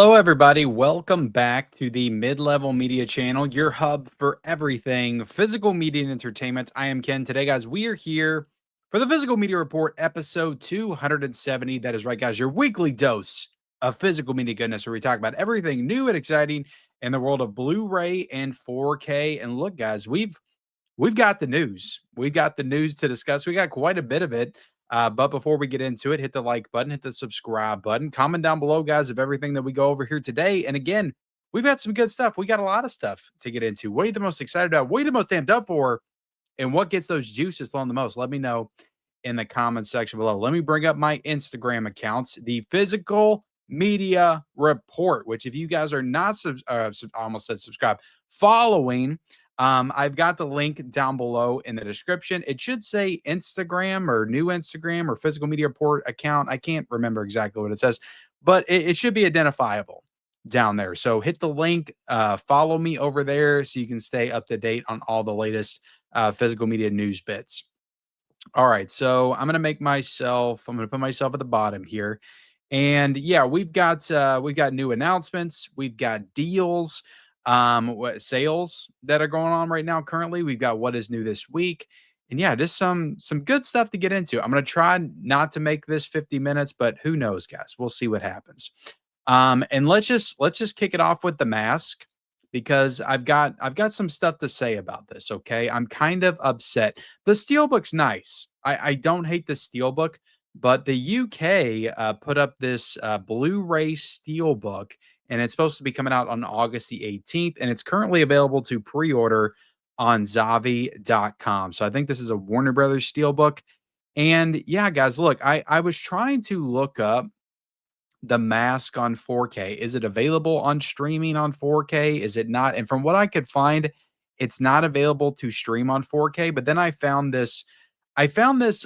Hello, everybody. Welcome back to the Mid-Level Media Channel, your hub for everything physical media and entertainment. I am Ken. Today, guys, we are here for the Physical Media Report, episode 270. That is right, guys, your weekly dose of physical media goodness, where we talk about everything new and exciting in the world of Blu-ray and 4K. And look, guys, we've got the news. We've got the news to discuss. We got quite a bit of it. But before we get into it, hit the like button, hit the subscribe button, comment down below, guys, of everything that we go over here today. And again, we've got some good stuff. We got a lot of stuff to get into. What are you the most excited about? What are you the most amped up for? And what gets those juices flowing the most? Let me know in the comments section below. Let me bring up my Instagram accounts, the Physical Media Report, which if you guys are not, I almost said subscribe, following, I've got the link down below in the description. It should say Instagram or new Instagram or Physical Media Report account. I can't remember exactly what it says, but it should be identifiable down there. So hit the link, follow me over there so you can stay up to date on all the latest physical media news bits. All right, so I'm gonna put myself at the bottom here. And yeah, we've got new announcements, we've got deals, what sales that are going on right now currently. We've got what is new this week. And yeah, just some good stuff to get into. I'm gonna try not to make this 50 minutes, but who knows, guys? We'll see what happens. And let's just kick it off with the mask because I've got some stuff to say about this. Okay, I'm kind of upset. The Steelbook's nice. I don't hate the Steelbook, but the UK put up this Blu-ray Steelbook, and it's supposed to be coming out on August the 18th, and it's currently available to pre-order on Zavi.com. So I think this is a Warner Brothers Steelbook. And yeah, guys, look, I was trying to look up the Mask on 4K. Is it available on streaming on 4K? Is it not? And from what I could find, it's not available to stream on 4K. But then I found this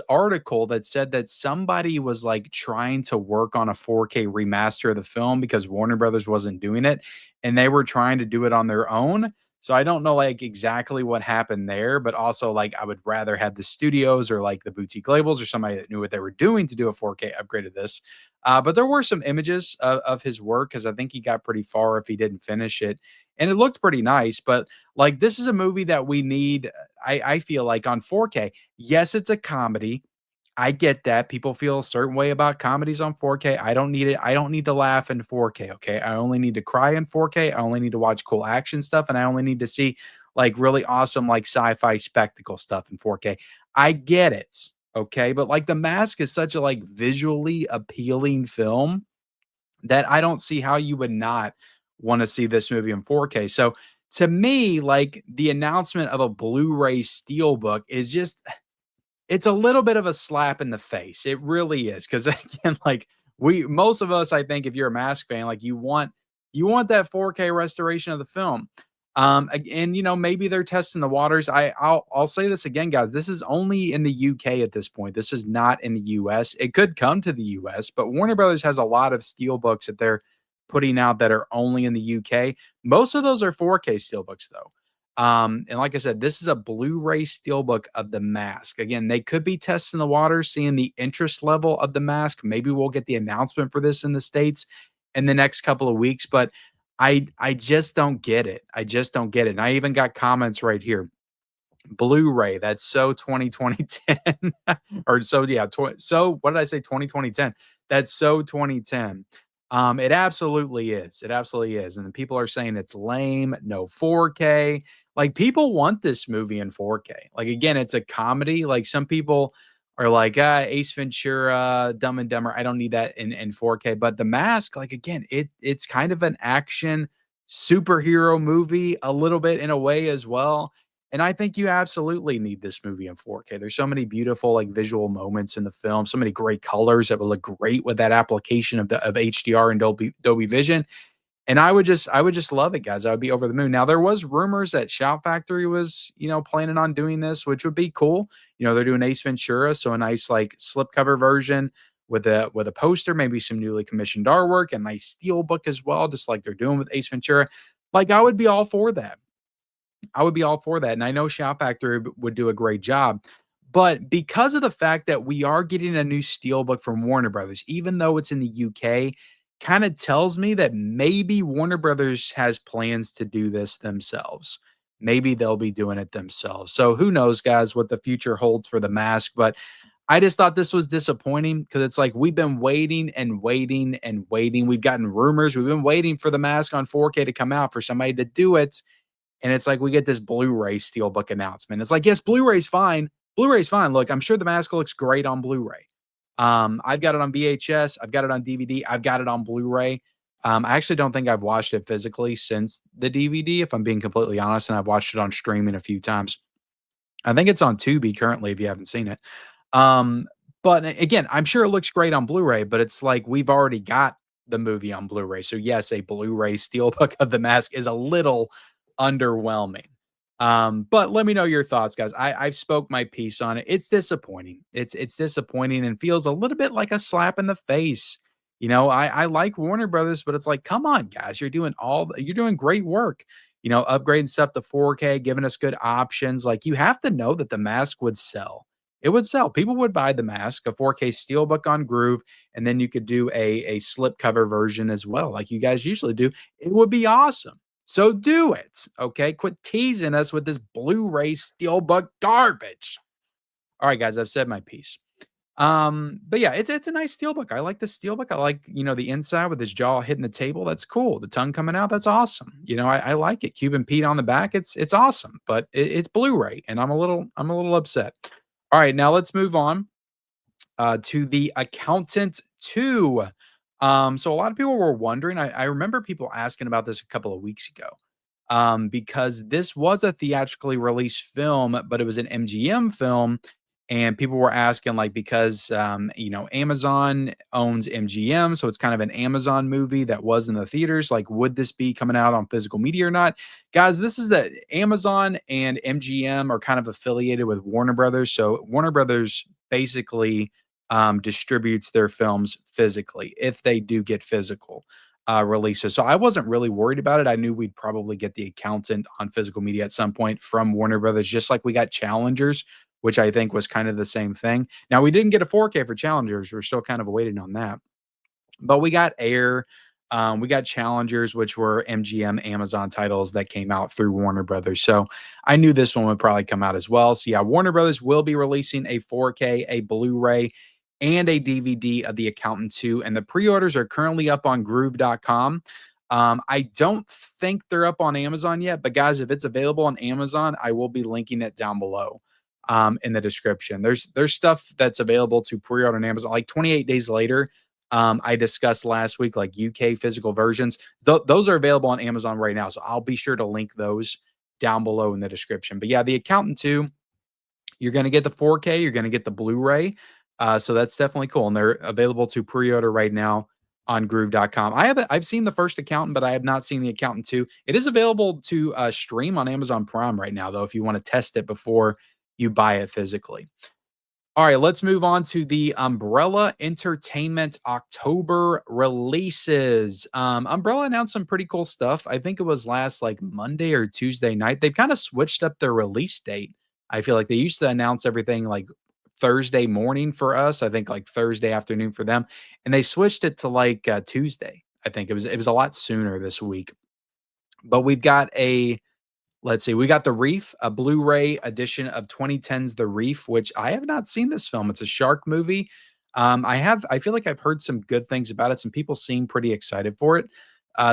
article that said that somebody was like trying to work on a 4K remaster of the film because Warner Brothers wasn't doing it and they were trying to do it on their own. So I don't know like exactly what happened there, but also like I would rather have the studios or like the boutique labels or somebody that knew what they were doing to do a 4K upgrade of this. But there were some images of his work because I think he got pretty far if he didn't finish it. And it looked pretty nice. But like this is a movie that we need, I feel like on 4K. Yes, it's a comedy. I get that. People feel a certain way about comedies on 4K. I don't need it. I don't need to laugh in 4K. Okay. I only need to cry in 4K. I only need to watch cool action stuff. And I only need to see like really awesome, like sci-fi spectacle stuff in 4K. I get it. Okay. But like The Mask is such a like visually appealing film that I don't see how you would not want to see this movie in 4K. So to me, like the announcement of a Blu-ray Steelbook is just it's a little bit of a slap in the face. It really is. Cause again, like we most of us, I think if you're a Mask fan, like you want that 4K restoration of the film. And you know, maybe they're testing the waters. I'll say this again, guys. This is only in the UK at this point. This is not in the US. It could come to the US, but Warner Brothers has a lot of steelbooks that they're putting out that are only in the UK. Most of those are 4K steelbooks though. And like I said, this is a Blu-ray Steelbook of The Mask. Again, they could be testing the waters, seeing the interest level of The Mask. Maybe we'll get the announcement for this in the States in the next couple of weeks, but I just don't get it. I just don't get it. And I even got comments right here. Blu-ray, that's so 2010 or so yeah, so what did I say 2010? That's so 2010. It absolutely is. It absolutely is. And then people are saying it's lame, no 4K. Like people want this movie in 4K. Like again, it's a comedy. Like some people are like, Ace Ventura, Dumb and Dumber. I don't need that in 4K. But The Mask, like again, it's kind of an action superhero movie a little bit in a way as well. And I think you absolutely need this movie in 4K. There's so many beautiful like visual moments in the film, so many great colors that would look great with that application of HDR and Dolby Vision. And I would just love it, guys. I would be over the moon. Now there was rumors that Shout Factory was, planning on doing this, which would be cool. They're doing Ace Ventura, so a nice like slipcover version with a poster, maybe some newly commissioned artwork, a nice steel book as well, just like they're doing with Ace Ventura. Like I would be all for that. I would be all for that. And I know Shout Factory would do a great job. But because of the fact that we are getting a new Steelbook from Warner Brothers, even though it's in the UK, kind of tells me that maybe Warner Brothers has plans to do this themselves. Maybe they'll be doing it themselves. So who knows, guys, what the future holds for the mask. But I just thought this was disappointing because it's like we've been waiting and waiting and waiting. We've gotten rumors. We've been waiting for the mask on 4K to come out for somebody to do it. And it's like we get this Blu-ray Steelbook announcement. It's like, yes, Blu-ray's fine. Blu-ray's fine. Look, I'm sure the mask looks great on Blu-ray. I've got it on VHS. I've got it on DVD. I've got it on Blu-ray. I actually don't think I've watched it physically since the DVD, if I'm being completely honest, and I've watched it on streaming a few times. I think it's on Tubi currently if you haven't seen it. Um, but again, I'm sure it looks great on Blu-ray, but it's like we've already got the movie on Blu-ray. So yes, a Blu-ray steelbook of The Mask is a little underwhelming. But let me know your thoughts, guys. I've spoke my piece on it. It's disappointing. It's disappointing and feels a little bit like a slap in the face. I like Warner Brothers, but it's like, come on, guys, you're doing great work. Upgrading stuff to 4K, giving us good options. Like you have to know that the mask would sell. It would sell. People would buy the mask, a 4K steelbook on Groove, and then you could do a slip cover version as well, like you guys usually do. It would be awesome. So do it. Okay. Quit teasing us with this Blu-ray steelbook garbage. All right, guys, I've said my piece. But yeah, it's a nice steelbook. I like the steelbook. I like, the inside with his jaw hitting the table. That's cool. The tongue coming out. That's awesome. I like it. Cuban Pete on the back. It's awesome, but it's Blu-ray, and I'm a little upset. All right, now let's move on to The Accountant 2. So a lot of people were wondering. I remember people asking about this a couple of weeks ago. Because this was a theatrically released film, but it was an MGM film. And people were asking, like, because, Amazon owns MGM. So it's kind of an Amazon movie that was in the theaters. Like, would this be coming out on physical media or not? Guys, this is the Amazon and MGM are kind of affiliated with Warner Brothers. So Warner Brothers basically distributes their films physically if they do get physical releases. So I wasn't really worried about it. I knew we'd probably get The Accountant on physical media at some point from Warner Brothers, just like we got Challengers, which I think was kind of the same thing. Now we didn't get a 4K for Challengers. We're still kind of waiting on that. But we got Air. We got Challengers, which were MGM Amazon titles that came out through Warner Brothers. So I knew this one would probably come out as well. So yeah, Warner Brothers will be releasing a 4K, a Blu-ray, and a DVD of The Accountant 2. And the pre-orders are currently up on groove.com. I don't think they're up on Amazon yet, but guys, if it's available on Amazon, I will be linking it down below in the description. There's stuff that's available to pre-order on Amazon like 28 days later. I discussed last week, like UK physical versions. Those are available on Amazon right now. So I'll be sure to link those down below in the description. But yeah, The Accountant 2, you're going to get the 4K, you're going to get the Blu-ray. So that's definitely cool. And they're available to pre-order right now on groove.com. I've seen the first Accountant, but I have not seen The Accountant 2. It is available to stream on Amazon Prime right now, though, if you want to test it before you buy it physically. All right, let's move on to the Umbrella Entertainment October releases. Umbrella announced some pretty cool stuff. I think it was last like Monday or Tuesday night. They've kind of switched up their release date. I feel like they used to announce everything like Thursday morning for us. I think like Thursday afternoon for them, and they switched it to like Tuesday. I think it was a lot sooner this week. But we've got a Let's see. We got The Reef, a Blu-ray edition of 2010's The Reef, which I have not seen this film. It's a shark movie. I feel like I've heard some good things about it. Some people seem pretty excited for it.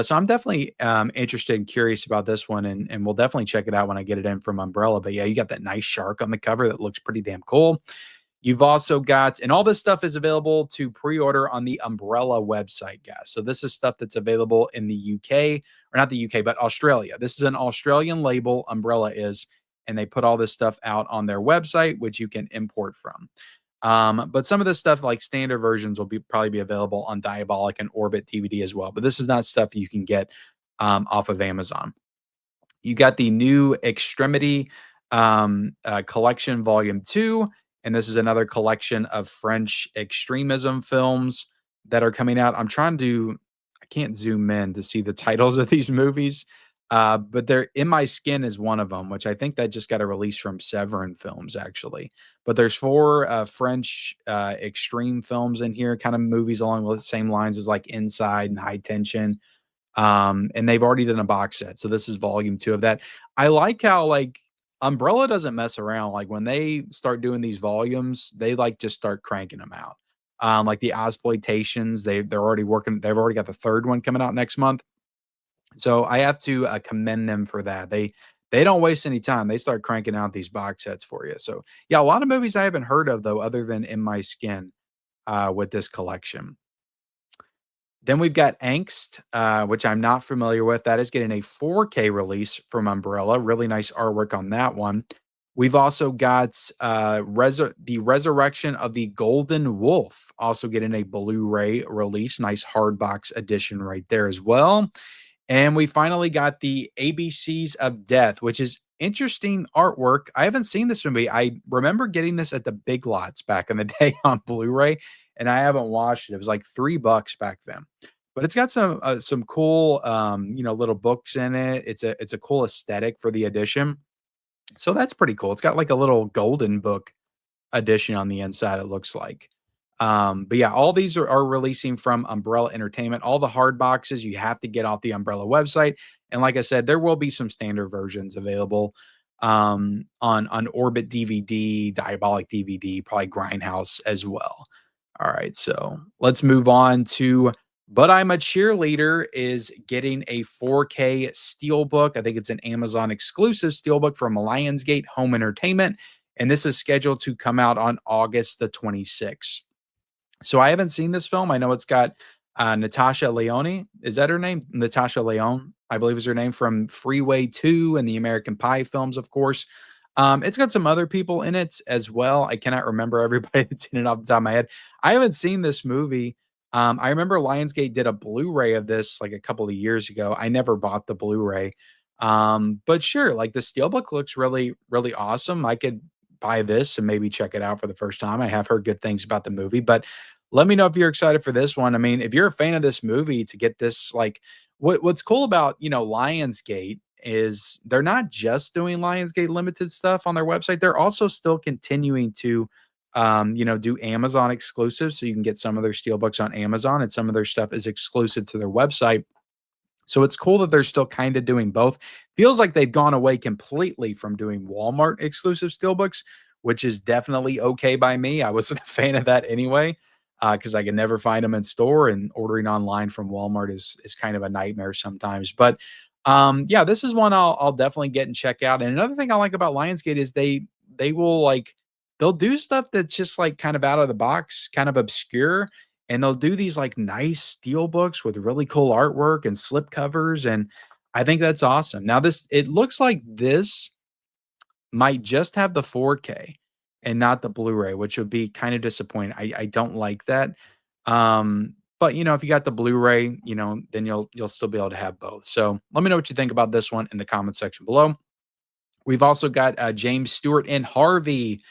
So I'm definitely interested and curious about this one, and we'll definitely check it out when I get it in from Umbrella. But yeah, you got that nice shark on the cover that looks pretty damn cool. You've also got, and all this stuff is available to pre-order on the Umbrella website, guys. So this is stuff that's available in the UK, or not the UK, but Australia. This is an Australian label, Umbrella is, and they put all this stuff out on their website, which you can import from. But some of this stuff, like standard versions, will probably be available on Diabolic and Orbit DVD as well. But this is not stuff you can get off of Amazon. You got the new Extremity Collection Volume 2. And this is another collection of French extremism films that are coming out. I can't zoom in to see the titles of these movies. But they're In My Skin is one of them, which I think that just got a release from Severin Films, actually. But there's 4, French, extreme films in here, kind of movies along the same lines as, like, Inside and High Tension. And they've already done a box set, so this is volume 2 of that. I like how, like, Umbrella doesn't mess around, like, when they start doing these volumes, they, like, just start cranking them out. Like the Ozploitations, they've already got the 3rd one coming out next month. So I have to, commend them for that. They don't waste any time. They start cranking out these box sets for you. So, yeah, a lot of movies I haven't heard of, though, other than In My Skin, with this collection. Then we've got Angst, which I'm not familiar with. That is getting a 4K release from Umbrella. Really nice artwork on that one. We've also got the Resurrection of the Golden Wolf, also getting a Blu-ray release. Nice hardbox edition right there as well. And we finally got the ABCs of Death, which is interesting artwork. I haven't seen this movie. I remember getting this at the Big Lots back in the day on Blu-ray, and I haven't watched it. It was like $3 back then. But it's got some cool little books in it. It's a cool aesthetic for the edition. So that's pretty cool. It's got like a little golden book edition on the inside, it looks like. But yeah, all these are releasing from Umbrella Entertainment. All the hard boxes you have to get off the Umbrella website. And like I said, there will be some standard versions available on Orbit DVD, Diabolic DVD, probably Grindhouse as well. All right, so let's move on to But I'm a Cheerleader is getting a 4K Steelbook. I think it's an Amazon exclusive Steelbook from Lionsgate Home Entertainment, and this is scheduled to come out on August the 26th. So I haven't seen this film. I know it's got Natasha Leone. Is that her name? Natasha Leone, I believe is her name, from Freeway 2 and the American Pie films, of course. It's got some other people in it as well. I cannot remember everybody that's in it off the top of my head. I haven't seen this movie. I remember Lionsgate did a Blu-ray of this like a couple of years ago. I never bought the Blu-ray. But sure, like the Steelbook looks really, really awesome. I could buy this and maybe check it out for the first time. I have heard good things about the movie, but let me know if you're excited for this one. I mean, if you're a fan of this movie, to get this, like, what's cool about, Lionsgate is they're not just doing Lionsgate limited stuff on their website. They're also still continuing to do Amazon exclusives. So you can get some of their steelbooks on Amazon, and some of their stuff is exclusive to their website. So it's cool that they're still kind of doing both. Feels like they've gone away completely from doing Walmart exclusive steelbooks, which is definitely okay by me. I wasn't a fan of that anyway, because I can never find them in store, and ordering online from Walmart is kind of a nightmare sometimes. But yeah, this is one I'll definitely get and check out. And another thing I like about Lionsgate is they will, like, they'll do stuff that's just like kind of out of the box, kind of obscure, and they'll do these like nice steel books with really cool artwork and slip covers, and I think that's awesome. Now it looks like this might just have the 4K and not the Blu-ray, which would be kind of disappointing. I don't like that. But if you got the Blu-ray, then you'll still be able to have both. So let me know what you think about this one in the comment section below. We've also got James Stewart and Harvey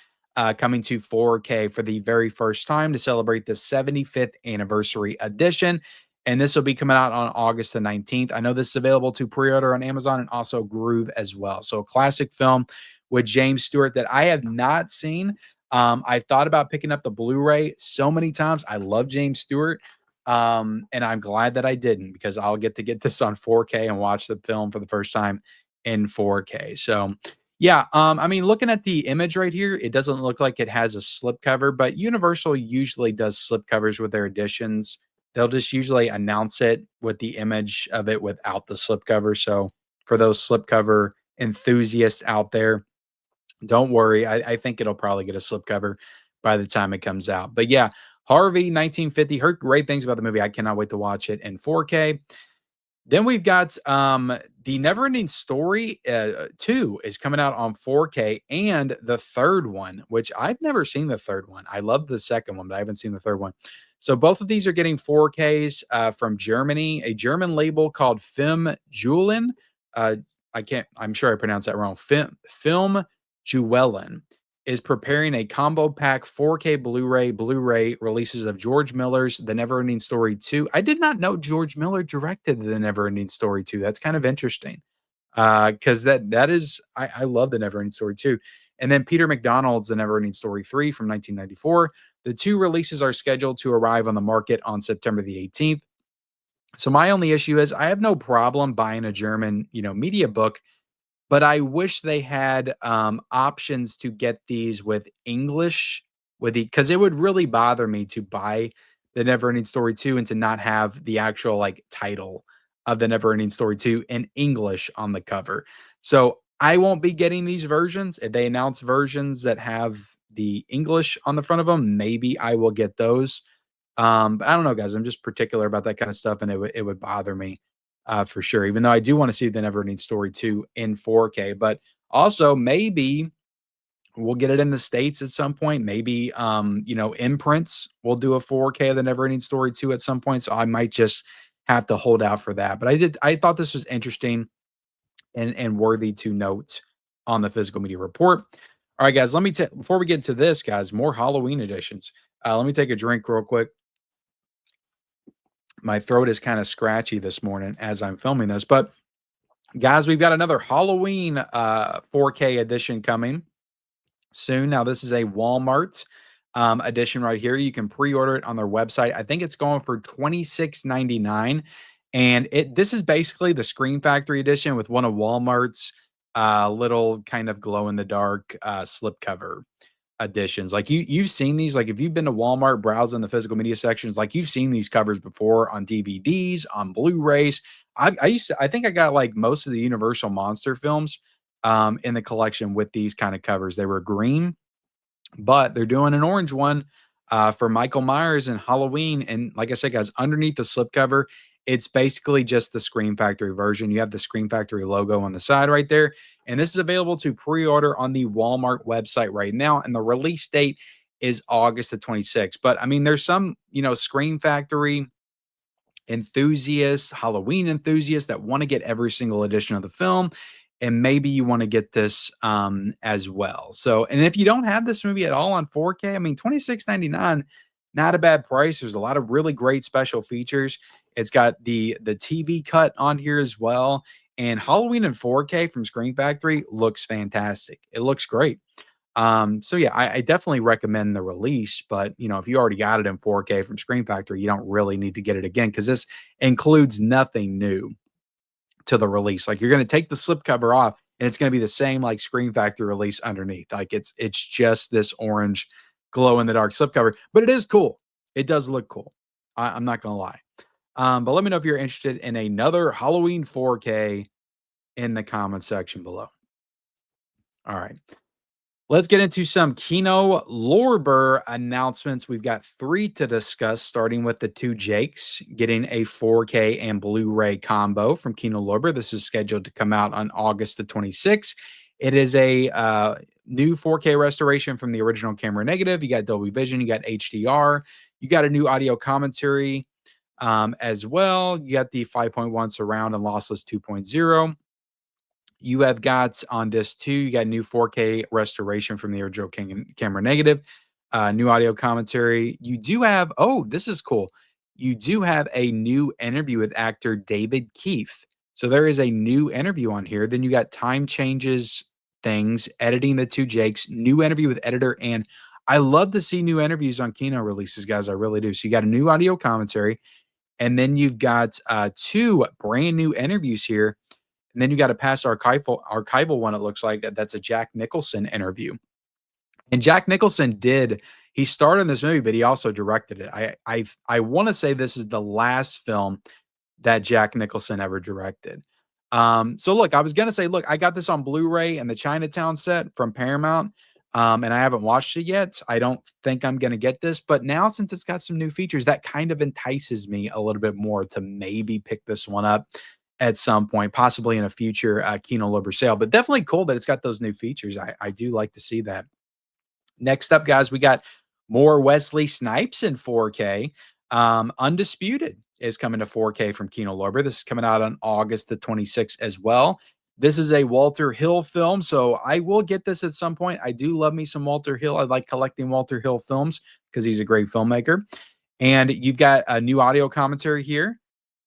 coming to 4K for the very first time to celebrate the 75th anniversary edition. And this will be coming out on August the 19th. I know this is available to pre-order on Amazon and also Groove as well. So a classic film with James Stewart that I have not seen. I've thought about picking up the Blu-ray so many times. I love James Stewart. And I'm glad that I didn't, because I'll get to get this on 4K and watch the film for the first time in 4K. So yeah, I mean, looking at the image right here, it doesn't look like it has a slipcover, but Universal usually does slipcovers with their editions. They'll just usually announce it with the image of it without the slipcover. So for those slipcover enthusiasts out there, don't worry. I think it'll probably get a slipcover by the time it comes out. But yeah, Harvey 1950, heard great things about the movie. I cannot wait to watch it in 4K. Then we've got the Neverending Story 2 is coming out on 4K, and the third one, which I've never seen the third one. I love the second one, but I haven't seen the third one. So both of these are getting 4Ks from Germany, a German label called Film Julen. I'm sure I pronounced that wrong. Film Juwelen is preparing a combo pack 4K Blu-ray releases of George Miller's The Neverending Story 2. I did not know George Miller directed The Neverending Story 2. That's kind of interesting. Because that is I love the Neverending Story too. And then Peter McDonald's The Neverending Story 3 from 1994. The two releases are scheduled to arrive on the market on September the 18th. So my only issue is I have no problem buying a German, media book, but I wish they had, options to get these with English with the because it would really bother me to buy The Neverending Story 2 and to not have the actual, like, title of The Neverending Story 2 in English on the cover. So, I won't be getting these versions. If they announce versions that have the English on the front of them, maybe I will get those. But I don't know, guys. I'm just particular about that kind of stuff, and it would bother me for sure. Even though I do want to see the Neverending Story 2 in 4K, but also maybe we'll get it in the states at some point. Maybe imprints will do a 4K of the Neverending Story 2 at some point. So I might just have to hold out for that. But I thought this was interesting and worthy to note on the physical media report. All right, guys. Let me before we get to this, guys, more Halloween editions. Let me take a drink real quick. My throat is kind of scratchy this morning as I'm filming this. But guys, we've got another Halloween 4K edition coming soon. Now, this is a Walmart edition right here. You can pre-order it on their website. I think it's going for $26.99. And this is basically the Scream Factory edition with one of Walmart's little kind of glow in the dark slipcover editions. Like you've seen these, like if you've been to Walmart browsing the physical media sections, like you've seen these covers before on DVDs, on Blu-rays. I think I got like most of the Universal monster films in the collection with these kind of covers. They were green, but they're doing an orange one for Michael Myers and Halloween. And like I said, guys, underneath the slipcover, it's basically just the Scream Factory version. You have the Scream Factory logo on the side right there. And this is available to pre-order on the Walmart website right now. And the release date is August the 26th. But I mean, there's some, Scream Factory enthusiasts, Halloween enthusiasts that want to get every single edition of the film. And maybe you want to get this as well. So, and if you don't have this movie at all on 4K, I mean, $26.99, not a bad price. There's a lot of really great special features. It's got the TV cut on here as well. And Halloween in 4K from Screen Factory looks fantastic. It looks great. So yeah, I definitely recommend the release, but if you already got it in 4K from Screen Factory, you don't really need to get it again because this includes nothing new to the release. Like you're going to take the slipcover off and it's going to be the same like Screen Factory release underneath. Like it's just this orange glow in the dark slipcover, but it is cool. It does look cool. I'm not going to lie. But let me know if you're interested in another Halloween 4K in the comment section below. All right. Let's get into some Kino Lorber announcements. We've got 3 to discuss, starting with the 2 Jakes getting a 4K and Blu-ray combo from Kino Lorber. This is scheduled to come out on August the 26th. It is a new 4K restoration from the original camera negative. You got Dolby Vision, you got HDR, you got a new audio commentary as well. You got the 5.1 surround and lossless 2.0. You have got on disc 2, you got new 4K restoration from the original camera negative, new audio commentary. You do have, oh, this is cool. You do have a new interview with actor David Keith. So there is a new interview on here. Then you got time changes things, editing the 2 Jakes, new interview with editor. And I love to see new interviews on Kino releases, guys. I really do. So you got a new audio commentary. And then you've got 2 brand new interviews here. And then you got a past archival one, it looks like, that's a Jack Nicholson interview. And Jack Nicholson he starred in this movie, but he also directed it. I want to say this is the last film that Jack Nicholson ever directed. So look, I was gonna say, look, I got this on Blu-ray and the Chinatown set from Paramount. And I haven't watched it yet. I don't think I'm gonna get this, but now since it's got some new features, that kind of entices me a little bit more to maybe pick this one up at some point, possibly in a future Kino Lorber sale. But definitely cool that it's got those new features. I do like to see that. Next up, guys, we got more Wesley Snipes in 4K. Undisputed is coming to 4K from Kino Lorber. This is coming out on August the 26th as well. This is a Walter Hill film, so I will get this at some point. I do love me some Walter Hill. I like collecting Walter Hill films because he's a great filmmaker. And you've got a new audio commentary here.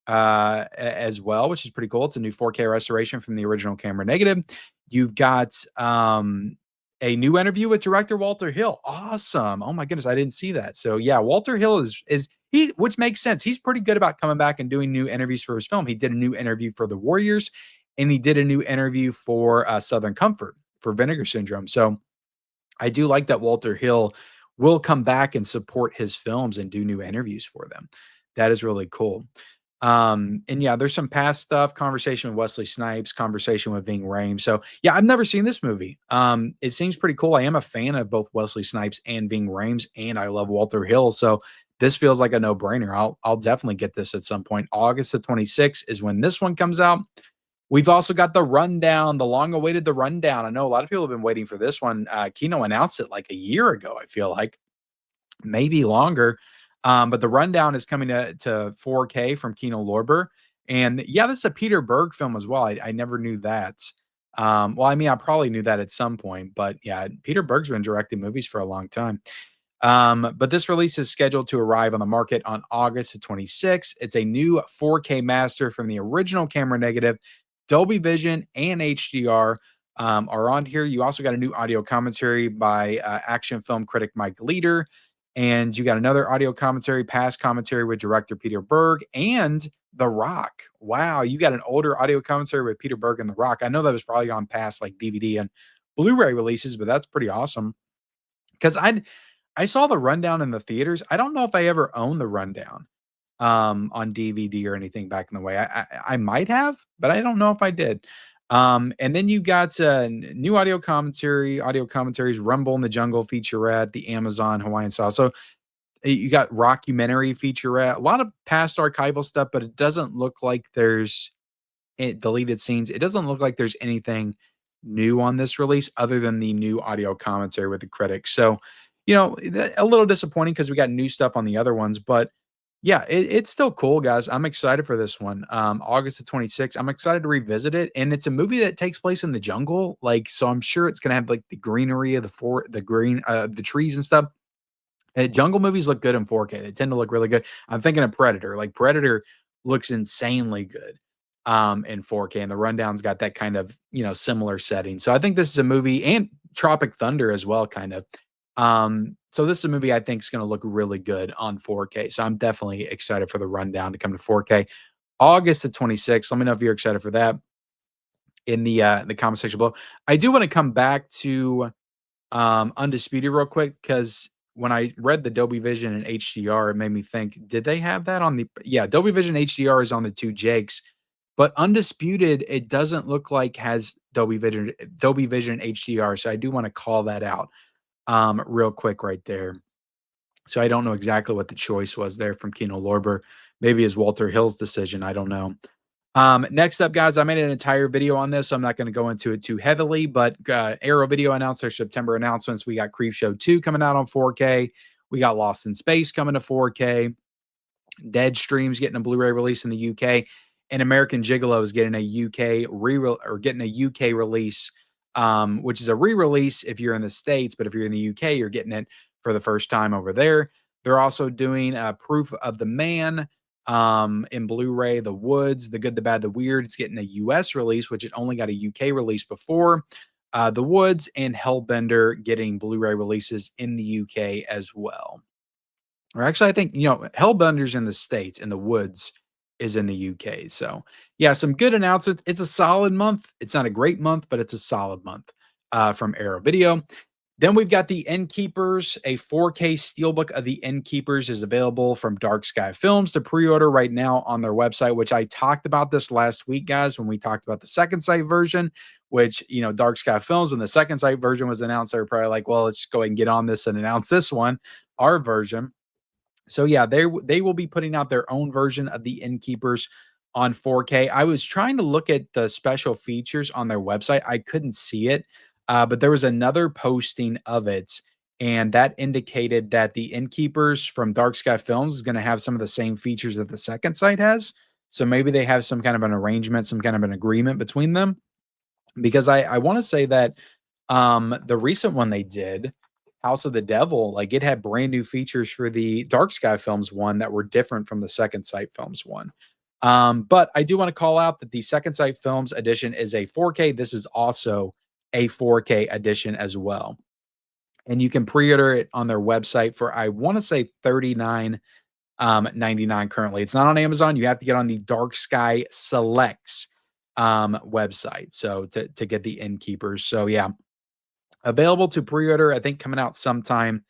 as well, which is pretty cool. It's a new 4K restoration from the original camera negative. You've got a new interview with director Walter Hill. Awesome. Oh my goodness, I didn't see that. So yeah, Walter Hill is he, which makes sense. He's pretty good about coming back and doing new interviews for his film. He did a new interview for The Warriors, and he did a new interview for Southern Comfort for Vinegar Syndrome. So I do like that Walter Hill will come back and support his films and do new interviews for them. That is really cool. And yeah, there's some past stuff, conversation with Wesley Snipes, conversation with Ving Rhames. So yeah, I've never seen this movie. It seems pretty cool. I am a fan of both Wesley Snipes and Ving Rhames, and I love Walter Hill. So this feels like a no-brainer. I'll definitely get this at some point. August the 26th is when this one comes out. We've also got the rundown, the long awaited the rundown. I know a lot of people have been waiting for this one. Kino announced it like a year ago, I feel like, maybe longer. But the rundown is coming to 4K from Kino Lorber. And yeah, this is a Peter Berg film as well. I never knew that. Well, I mean, I probably knew that at some point, but yeah, Peter Berg's been directing movies for a long time. But this release is scheduled to arrive on the market on August the 26th. It's a new 4K master from the original camera negative. Dolby Vision and HDR are on here. You also got a new audio commentary by action film critic Mike Leader. And you got another audio commentary, past commentary with director Peter Berg and The Rock. Wow, you got an older audio commentary with Peter Berg and The Rock. I know that was probably on past like DVD and Blu-ray releases, but that's pretty awesome. Because I saw the rundown in the theaters. I don't know if I ever owned the rundown on DVD or anything back in the way. I might have, but I don't know if I did. And then you got new audio commentaries, Rumble in the Jungle featurette, the Amazon Hawaiian Sauce. So you got rockumentary featurette, a lot of past archival stuff, but it doesn't look like there's deleted scenes. It doesn't look like there's anything new on this release other than the new audio commentary with the critics. So, a little disappointing because we got new stuff on the other ones, but yeah, it's still cool, guys. I'm excited for this one. August the 26th. I'm excited to revisit it. And it's a movie that takes place in the jungle. Like, so I'm sure it's gonna have like the greenery of the trees and stuff. Jungle movies look good in 4K. They tend to look really good. I'm thinking of Predator. Like Predator looks insanely good in 4K, and the rundown's got that kind of similar setting. So I think this is a movie, and Tropic Thunder as well, kind of. So this is a movie I think is going to look really good on 4K. So I'm definitely excited for the rundown to come to 4K. August the 26th. Let me know if you're excited for that in the comment section below. I do want to come back to Undisputed real quick, because when I read the Dolby Vision and HDR, it made me think, did they have that on the Dolby Vision HDR is on the two Jakes, but Undisputed, it doesn't look like has Dolby Vision HDR. So I do want to call that out real quick right there. So I don't know exactly what the choice was there from Kino Lorber. Maybe it's Walter Hill's decision. I don't know. Next up, guys, I made an entire video on this, so I'm not going to go into it too heavily, but Arrow Video announced their September announcements. We got Creepshow 2 coming out on 4K. We got Lost in Space coming to 4K. Deadstream's getting a Blu-ray release in the UK, and American Gigolo is getting a UK release, which is a re-release if you're in the States, but if you're in the UK, you're getting it for the first time over there. They're also doing Proof of the Man in Blu-ray, The Woods, The Good, the Bad, the Weird. It's getting a US release, which it only got a UK release before. The Woods and Hellbender getting Blu-ray releases in the UK as well. Or actually, I think, Hellbender's in the States and The Woods is in the UK. So, yeah, some good announcements. It's a solid month. It's not a great month, but it's a solid month from Arrow Video. Then we've got The Innkeepers. A 4K Steelbook of The Innkeepers is available from Dark Sky Films to pre-order right now on their website, which I talked about this last week, guys, when we talked about the second sight version, which, Dark Sky Films, when the second sight version was announced, they were probably like, well, let's just go ahead and get on this and announce this one, our version. So yeah, they will be putting out their own version of The Innkeepers on 4K. I was trying to look at the special features on their website. I couldn't see it, but there was another posting of it, and that indicated that The Innkeepers from Dark Sky Films is going to have some of the same features that the second site has. So maybe they have some kind of an arrangement, some kind of an agreement between them. Because I want to say that the recent one they did, House of the Devil, like it had brand new features for the Dark Sky Films one that were different from the Second Sight Films one. But I do want to call out that the Second Sight Films edition is a 4K. This is also a 4K edition as well. And you can pre-order it on their website for, I want to say, 39.99 currently. It's not on Amazon. You have to get on the Dark Sky Selects website. So to get the Innkeepers. So yeah, available to pre-order, I think coming out sometime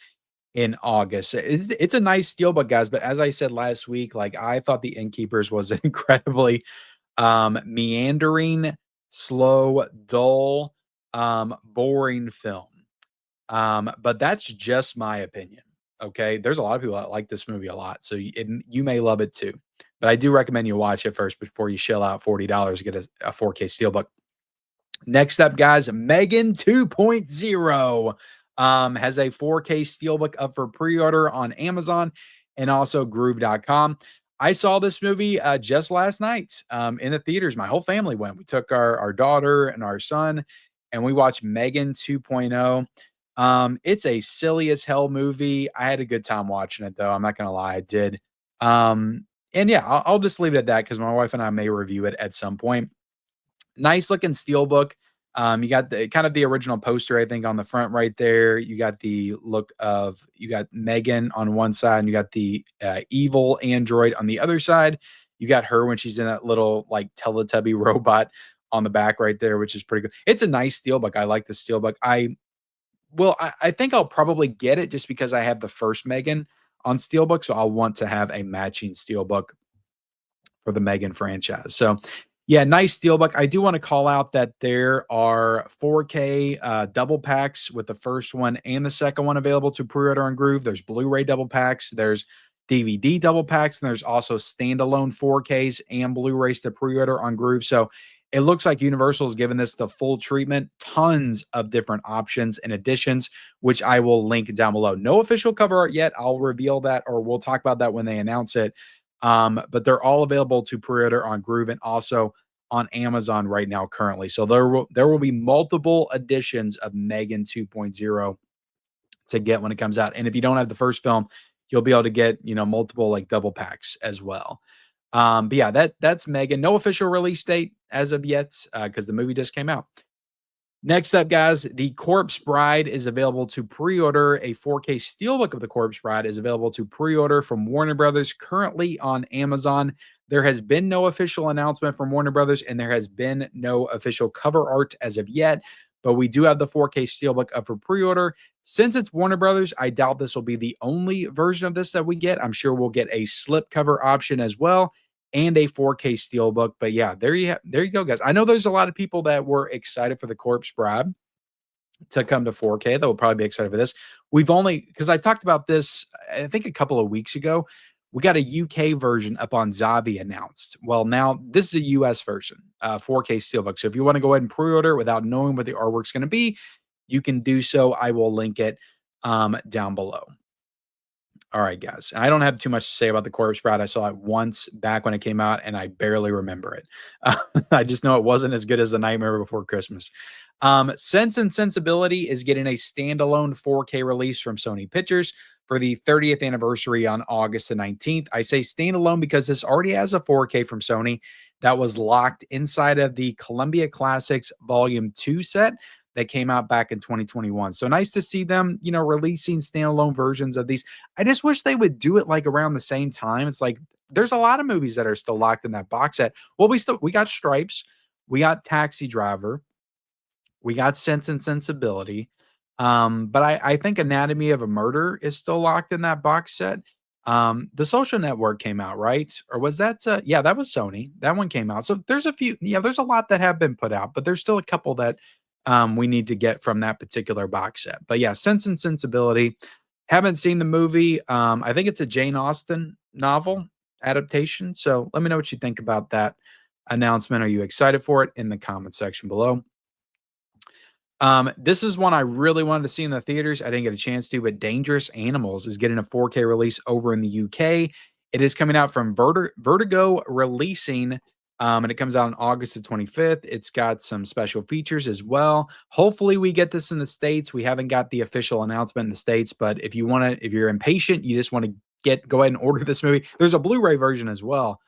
in August. It's a nice steelbook, guys, but as I said last week, like I thought the Innkeepers was an incredibly meandering, slow, dull, boring film. But that's just my opinion. Okay. There's a lot of people that like this movie a lot. So you may love it too. But I do recommend you watch it first before you shell out $40 to get a 4K Steelbook. Next up, guys, M3gan 2.0 has a 4K Steelbook up for pre-order on Amazon and also Groove.com. I saw this movie just last night in the theaters. My whole family went. We took our daughter and our son, and we watched M3gan 2.0. It's a silly as hell movie. I had a good time watching it, though. I'm not gonna lie, I did. And yeah, I'll just leave it at that because my wife and I may review it at some point. Nice looking steelbook. You got the kind of the original poster, I think, on the front right there. You got the look of you got M3gan on one side, and you got the evil android on the other side. You got her when she's in that little like Teletubby robot on the back right there, which is pretty good. It's a nice steelbook. I like the steelbook. I think I'll probably get it just because I have the first M3gan on steelbook, so I'll want to have a matching steelbook for the M3gan franchise. So, yeah, nice steelbook. I do want to call out that there are 4K double packs with the first one and the second one available to pre-order on Groove. There's Blu-ray double packs, there's DVD double packs, and there's also standalone 4Ks and Blu-rays to pre-order on Groove. So it looks like Universal has given this the full treatment, tons of different options and additions, which I will link down below. No official cover art yet. I'll reveal that, or we'll talk about that when they announce it. But they're all available to pre-order on Groove and also on Amazon right now currently. So there will be multiple editions of M3gan 2.0 to get when it comes out. And if you don't have the first film, you'll be able to get, multiple like double packs as well. But yeah, that's M3gan. No official release date as of yet, because the movie just came out. Next up, guys, The Corpse Bride is available to pre-order. A 4K Steelbook of The Corpse Bride is available to pre-order from Warner Brothers, currently on Amazon. There has been no official announcement from Warner Brothers, and there has been no official cover art as of yet, but we do have the 4K Steelbook up for pre-order. Since it's Warner Brothers, I doubt this will be the only version of this that we get. I'm sure we'll get a slipcover option as well and a 4K Steelbook. But yeah, there you go, guys. I know there's a lot of people that were excited for The Corpse Bride to come to 4K that will probably be excited for this. We've only, because I talked about this, I think a couple of weeks ago, we got a UK version up on Zavi announced. Well, now this is a US version, 4K Steelbook. So if you want to go ahead and pre-order without knowing what the artwork's going to be, you can do so. I will link it down below. All right, guys. I don't have too much to say about The Corpse Bride. I saw it once back when it came out, and I barely remember it. I just know it wasn't as good as The Nightmare Before Christmas. Sense and Sensibility is getting a standalone 4K release from Sony Pictures for the 30th anniversary on August the 19th. I say standalone because this already has a 4K from Sony that was locked inside of the Columbia Classics Volume 2 set that came out back in 2021. So nice to see them, releasing standalone versions of these. I just wish they would do it like around the same time. It's like there's a lot of movies that are still locked in that box set. Well, we got Stripes, we got Taxi Driver, we got Sense and Sensibility. But I think Anatomy of a Murder is still locked in that box set. The Social Network came out, right? Or was that yeah, that was Sony. That one came out. So there's a few, there's a lot that have been put out, but there's still a couple that we need to get from that particular box set. But yeah, Sense and Sensibility. Haven't seen the movie. I think it's a Jane Austen novel adaptation. So let me know what you think about that announcement. Are you excited for it? In the comment section below. This is one I really wanted to see in the theaters. I didn't get a chance to, but Dangerous Animals is getting a 4K release over in the UK. It is coming out from Vertigo Releasing, and it comes out on August the 25th. It's got some special features as well. Hopefully we get this in the States. We haven't got the official announcement in the States, but if you're impatient, you just want to go ahead and order this movie. There's a Blu-ray version as well.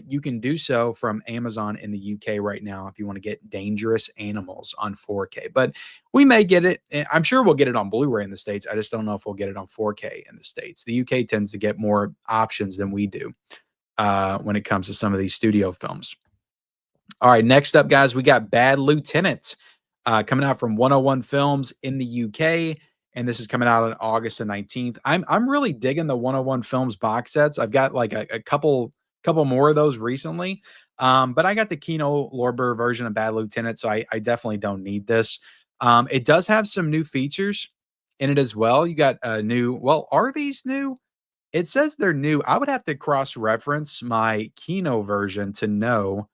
You can do so from Amazon in the UK right now if you want to get Dangerous Animals on 4K. But we may get it. I'm sure we'll get it on Blu-ray in the States. I just don't know if we'll get it on 4K in the States. The UK tends to get more options than we do when it comes to some of these studio films. All right, next up, guys, we got Bad Lieutenant coming out from 101 Films in the UK, and this is coming out on August the 19th. I'm really digging the 101 Films box sets. I've got like a couple more of those recently, but I got the Kino Lorber version of Bad Lieutenant, so I definitely don't need this. It does have some new features in it as well. You got a new. Well, are these new? It says they're new. I would have to cross reference my Kino version to know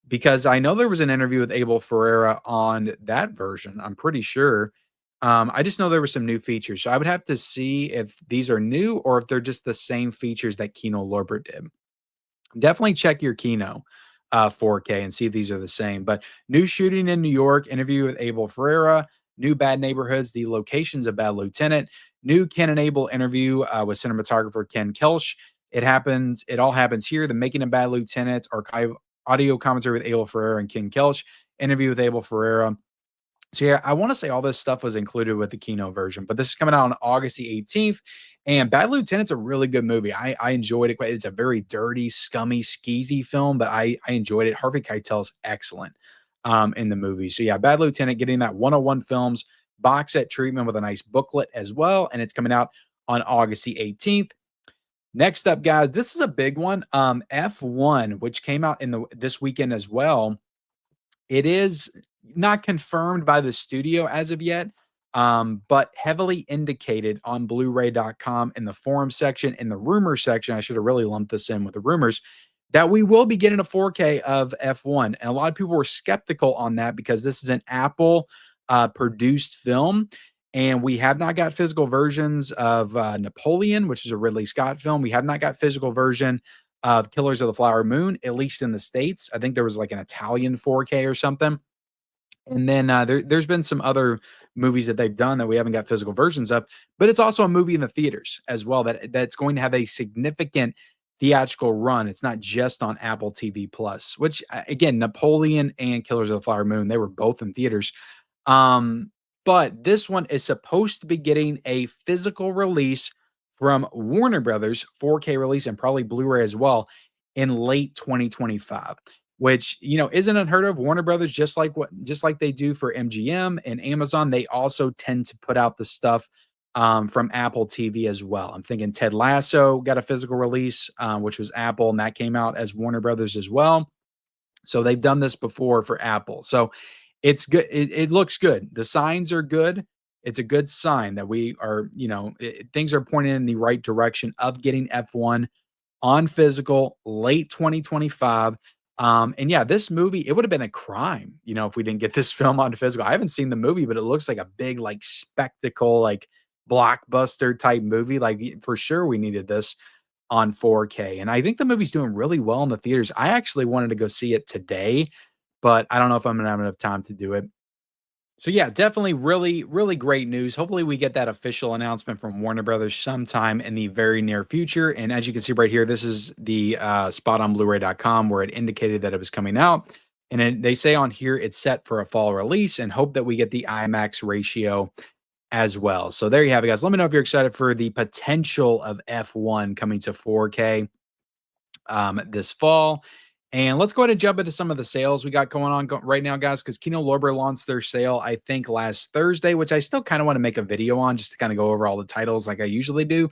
because I know there was an interview with Abel Ferreira on that version, I'm pretty sure. I just know there were some new features, so I would have to see if these are new or if they're just the same features that Kino Lorber did. Definitely check your Kino 4K and see if these are the same. But new shooting in New York, interview with Abel Ferreira, new Bad Neighborhoods, the locations of Bad Lieutenant, new Ken and Abel interview with cinematographer Ken Kelch. It all happens here. The Making of Bad Lieutenant, archive audio commentary with Abel Ferreira and Ken Kelch, interview with Abel Ferreira. So yeah, I want to say all this stuff was included with the Kino version, but this is coming out on August the 18th. And Bad Lieutenant's a really good movie. I enjoyed it. It's a very dirty, scummy, skeezy film, but I enjoyed it. Harvey Keitel's excellent in the movie. So yeah, Bad Lieutenant getting that 101 Films box set treatment with a nice booklet as well. And it's coming out on August the 18th. Next up, guys, this is a big one. F1, which came out in this weekend as well. It is not confirmed by the studio as of yet, but heavily indicated on Bluray.com in the forum section, in the rumor section. I should have really lumped this in with the rumors that we will be getting a 4K of F1. And a lot of people were skeptical on that because this is an Apple produced film. And we have not got physical versions of Napoleon, which is a Ridley Scott film. We have not got physical version of Killers of the Flower Moon, at least in the States. I think there was like an Italian 4K or something. And then there's been some other movies that they've done that we haven't got physical versions of, but it's also a movie in the theaters as well that's going to have a significant theatrical run. It's not just on Apple TV Plus, which again, Napoleon and Killers of the Flower Moon, they were both in theaters. But this one is supposed to be getting a physical release from Warner Brothers, 4K release, and probably Blu-ray as well in late 2025, which isn't unheard of. Warner Brothers, just like they do for MGM and Amazon, they also tend to put out the stuff from Apple TV as well. I'm thinking Ted Lasso got a physical release, which was Apple, and that came out as Warner Brothers as well. So they've done this before for Apple. So it's good. It looks good. The signs are good. It's a good sign that we are, things are pointing in the right direction of getting F1 on physical late 2025. And yeah, this movie, it would have been a crime, if we didn't get this film on physical. I haven't seen the movie, but it looks like a big, like spectacle, like blockbuster type movie. Like for sure we needed this on 4K. And I think the movie's doing really well in the theaters. I actually wanted to go see it today, but I don't know if I'm gonna have enough time to do it. So yeah, definitely really, really great news. Hopefully we get that official announcement from Warner Brothers sometime in the very near future. And as you can see right here, this is the spot on Blu-ray.com where it indicated that it was coming out. And they say on here it's set for a fall release and hope that we get the IMAX ratio as well. So there you have it, guys. Let me know if you're excited for the potential of F1 coming to 4K this fall. And let's go ahead and jump into some of the sales we got going on right now, guys, because Kino Lorber launched their sale, I think, last Thursday, which I still kind of want to make a video on just to kind of go over all the titles like I usually do.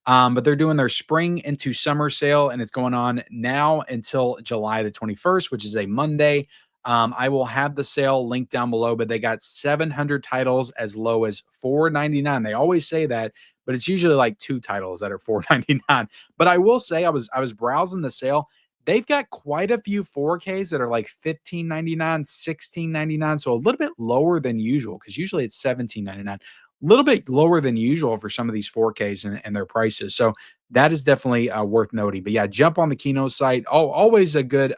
But they're doing their spring into summer sale, and it's going on now until July the 21st, which is a Monday. I will have the sale linked down below, but they got 700 titles as low as $4.99. They always say that, but it's usually like two titles that are $4.99. But I will say I was browsing the sale. They've got quite a few 4Ks that are like $15.99, $16.99, so a little bit lower than usual because usually it's $17.99. A little bit lower than usual for some of these 4Ks and their prices. So that is definitely worth noting. But yeah, jump on the Kino site. Oh, always a good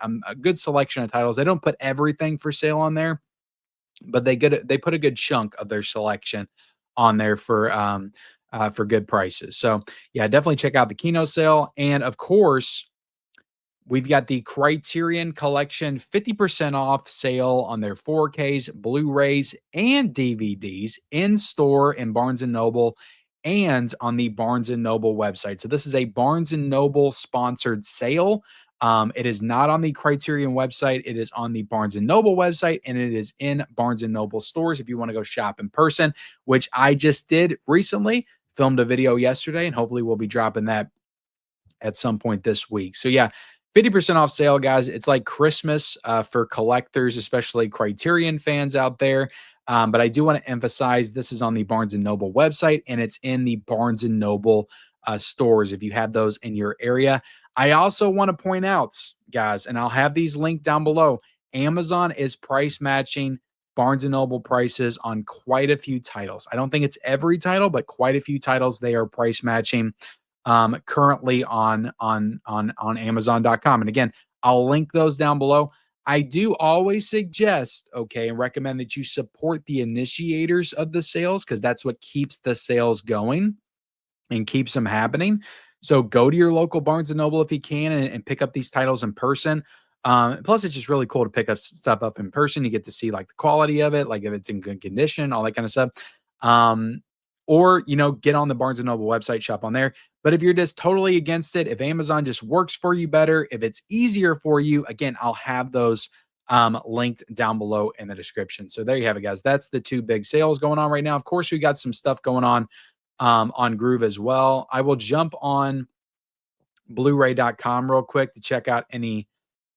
selection of titles. They don't put everything for sale on there, but they put a good chunk of their selection on there for good prices. So yeah, definitely check out the Kino sale. And of course, We've got the Criterion Collection 50% off sale on their 4Ks, Blu-rays, and DVDs in store in Barnes& and Noble and on the Barnes& and Noble website. So this is a Barnes& and Noble sponsored sale. It is not on the Criterion website. It is on the Barnes& and Noble website, and it is in Barnes& and Noble stores if you want to go shop in person, which I just did recently. Filmed a video yesterday, and hopefully we'll be dropping that at some point this week. So yeah, 50% off sale, guys. It's like Christmas for collectors, especially Criterion fans out there. But I do want to emphasize this is on the Barnes& and Noble website, and it's in the Barnes& and Noble stores if you have those in your area. I also want to point out, guys, and I'll have these linked down below, Amazon is price matching Barnes& and Noble prices on quite a few titles. I don't think it's every title, but quite a few titles they are price matching currently on Amazon.com. And again, I'll link those down below. I do always suggest, okay, and recommend that you support the initiators of the sales because that's what keeps the sales going and keeps them happening. So go to your local Barnes & Noble if you can and pick up these titles in person. Plus, it's just really cool to pick up stuff up in person. You get to see like the quality of it, like if it's in good condition, all that kind of stuff. Or, you know, get on the Barnes & Noble website, shop on there. But if you're just totally against it, if Amazon just works for you better, if it's easier for you, again, I'll have those linked down below in the description. So there you have it, guys. That's the two big sales going on right now. Of course, we got some stuff going on Groove as well. I will jump on Bluray.com real quick to check out any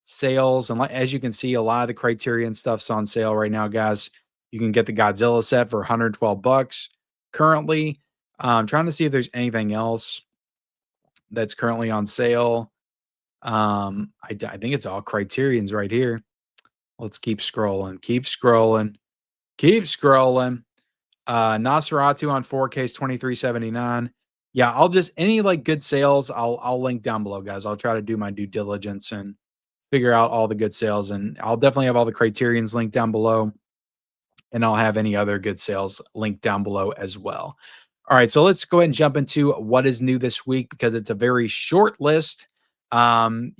sales. And as you can see, a lot of the Criterion stuff's on sale right now, guys. You can get the Godzilla set for 112 bucks currently. I'm trying to see if there's anything else that's currently on sale. I think it's all Criterion's right here. Let's keep scrolling, keep scrolling, keep scrolling. Nosferatu on 4K is $23.79. Yeah, I'll just any like good sales, I'll link down below, guys. I'll try to do my due diligence and figure out all the good sales, and I'll definitely have all the Criterions linked down below, and I'll have any other good sales linked down below as well. All right, so let's go ahead and jump into what is new this week because it's a very short list. Coming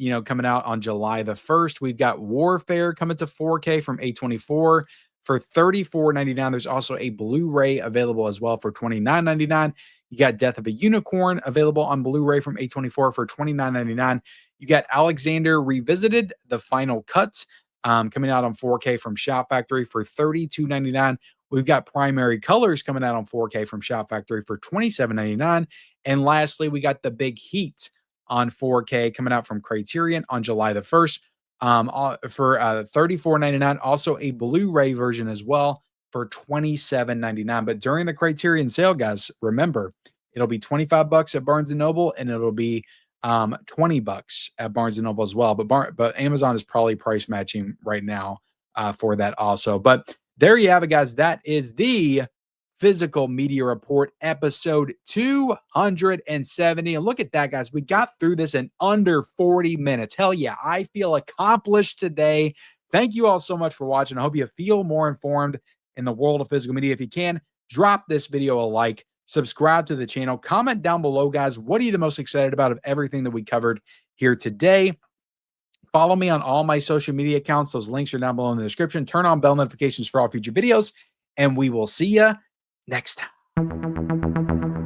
out on July the 1st, we've got Warfare coming to 4K from A24 for $34.99. There's also a Blu-ray available as well for $29.99. You got Death of a Unicorn available on Blu-ray from A24 for $29.99. You got Alexander Revisited, the final cut, coming out on 4K from Shout Factory for $32.99. We've got Primary Colors coming out on 4K from Shout Factory for $27.99. And lastly, we got The Big Heat on 4K coming out from Criterion on July the 1st for $34.99. Also a Blu-ray version as well for $27.99. But during the Criterion sale, guys, remember, it'll be 25 bucks at Barnes & Noble and it'll be 20 bucks at Barnes & Noble as well. But Amazon is probably price matching right now for that also. But there you have it, guys. That is the Physical Media Report episode 270. And look at that, guys. We got through this in under 40 minutes. Hell yeah, I feel accomplished today. Thank you all so much for watching. I hope you feel more informed in the world of physical media. If you can, drop this video a like, subscribe to the channel, comment down below, guys. What are you the most excited about of everything that we covered here today? Follow me on all my social media accounts. Those links are down below in the description. Turn on bell notifications for all future videos, and we will see you next time.